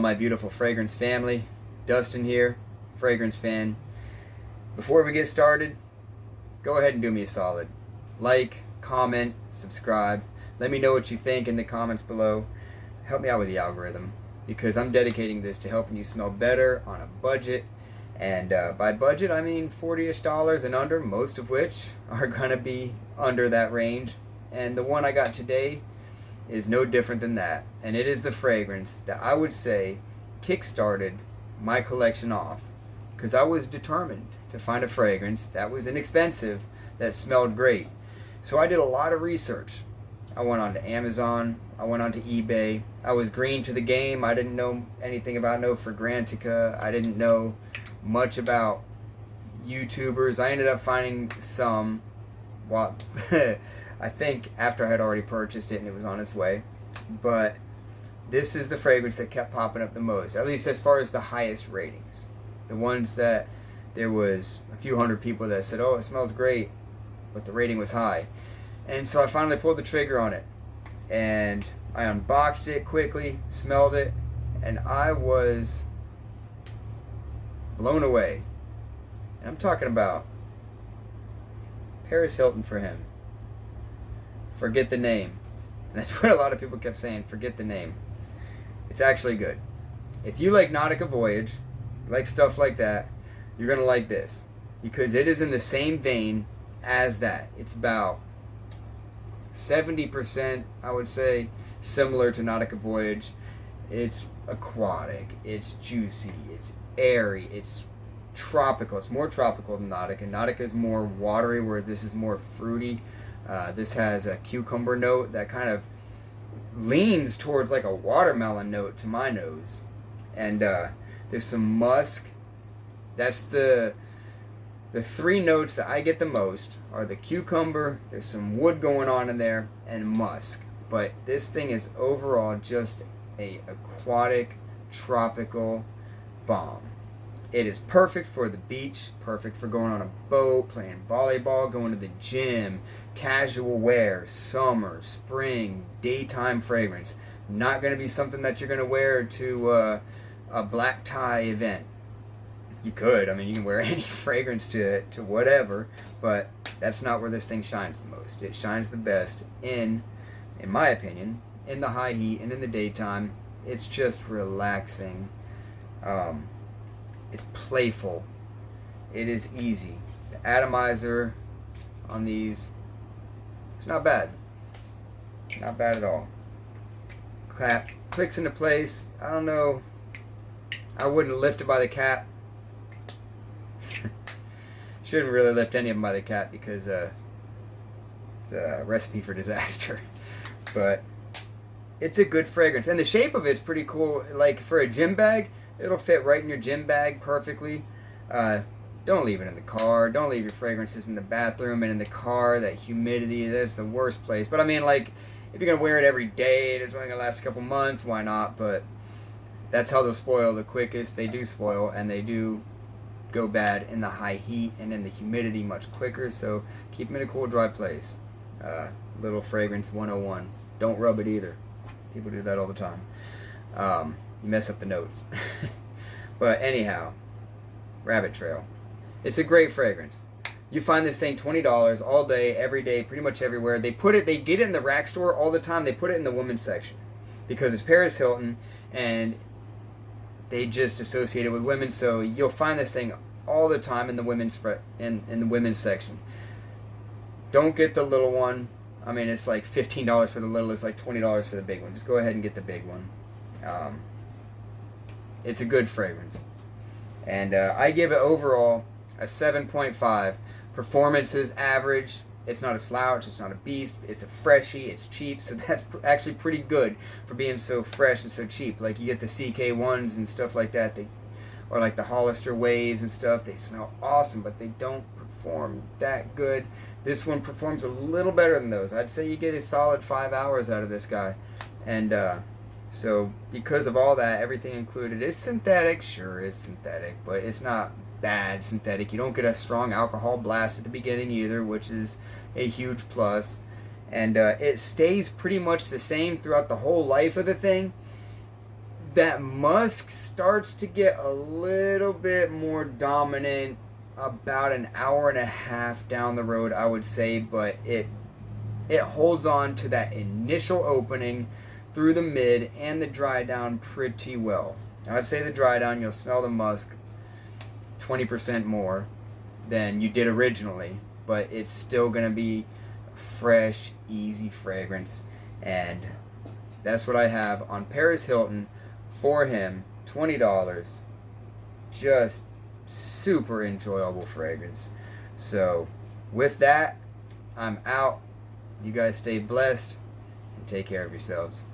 my beautiful fragrance family. Dustin here, fragrance fan. Before we get started, go ahead and do me a solid. Like, comment, subscribe. Let me know what you think in the comments below. Help me out with the algorithm, because I'm dedicating this to helping you smell better on a budget. And by budget, I mean $40-ish and under, most of which are going to be under that range. And the one I got today is no different than that. And it is the fragrance that I would say kick-started my collection off, because I was determined to find a fragrance that was inexpensive, that smelled great. So I did a lot of research. I went onto Amazon, I went onto eBay. I was green to the game. I didn't know anything about no Fragrantica. I didn't know much about YouTubers. I ended up finding some, well, I think after I had already purchased it and it was on its way. But this is the fragrance that kept popping up the most, at least as far as the highest ratings. The ones that there was a few hundred people that said, oh, it smells great, but the rating was high. And so I finally pulled the trigger on it. And I unboxed it quickly, smelled it, and I was blown away. And I'm talking about Paris Hilton For Him. Forget the name. And that's what a lot of people kept saying, forget the name. It's actually good. If you like Nautica Voyage, like stuff like that, you're going to like this, because it is in the same vein as that. It's about 70%, I would say, similar to Nautica Voyage. It's aquatic, it's juicy, it's airy, it's tropical. It's more tropical than Nautica. Nautica is more watery, where this is more fruity. This has a cucumber note that kind of leans towards like a watermelon note to my nose. And there's some musk. That's the three notes that I get the most are the cucumber, there's some wood going on in there, and musk. But this thing is overall just a aquatic, tropical bomb. It is perfect for the beach, perfect for going on a boat, playing volleyball, going to the gym, casual wear, summer, spring, daytime fragrance. Not going to be something that you're going to wear to a black tie event. You could, I mean, you can wear any fragrance to whatever, but that's not where this thing shines the most. It shines the best in my opinion, in the high heat and in the daytime. It's just relaxing. It's playful. It is easy. The atomizer on these, it's not bad. Not bad at all. Clicks into place. I don't know. I wouldn't lift it by the cap. Shouldn't really lift any of them by the cap, because it's a recipe for disaster. But it's a good fragrance, and the shape of it's pretty cool. Like for a gym bag, it'll fit right in your gym bag perfectly. Don't leave it in the car. Don't leave your fragrances in the bathroom and in the car. That humidity, that's the worst place. But I mean, like, if you're gonna wear it every day, it's only gonna last a couple months, why not? But that's how they'll spoil the quickest. They do spoil, and they do go bad in the high heat and in the humidity much quicker. So keep them in a cool, dry place. Little fragrance 101. Don't rub it either. People do that all the time. You mess up the notes. But anyhow, Rabbit Trail. It's a great fragrance. You find this thing $20 all day, every day, pretty much everywhere. They get it in the rack store all the time. They put it in the women's section because it's Paris Hilton, and they just associate it with women. So you'll find this thing all the time in the women's in the women's section. Don't get the little one. I mean, it's like $15 for the little. It's like $20 for the big one. Just go ahead and get the big one. It's a good fragrance. And I give it overall a 7.5. Performance is average. It's not a slouch. It's not a beast. It's a freshie. It's cheap. So that's actually pretty good for being so fresh and so cheap. Like you get the CK1s and stuff like that. Or like the Hollister Waves and stuff. They smell awesome, but they don't perform that good. This one performs a little better than those. I'd say you get a solid 5 hours out of this guy. And so because of all that, everything included, it's synthetic. Sure, it's synthetic, but it's not bad synthetic. You don't get a strong alcohol blast at the beginning either, which is a huge plus. And it stays pretty much the same throughout the whole life of the thing. that musk starts to get a little bit more dominant about an hour and a half down the road, I would say, but it holds on to that initial opening through the mid and the dry down pretty well. I'd say the dry down, you'll smell the musk 20% more than you did originally, but it's still going to be fresh, easy fragrance. And that's what I have on Paris Hilton for him. $20. Just super enjoyable fragrance. So with that, I'm out. You guys stay blessed and take care of yourselves.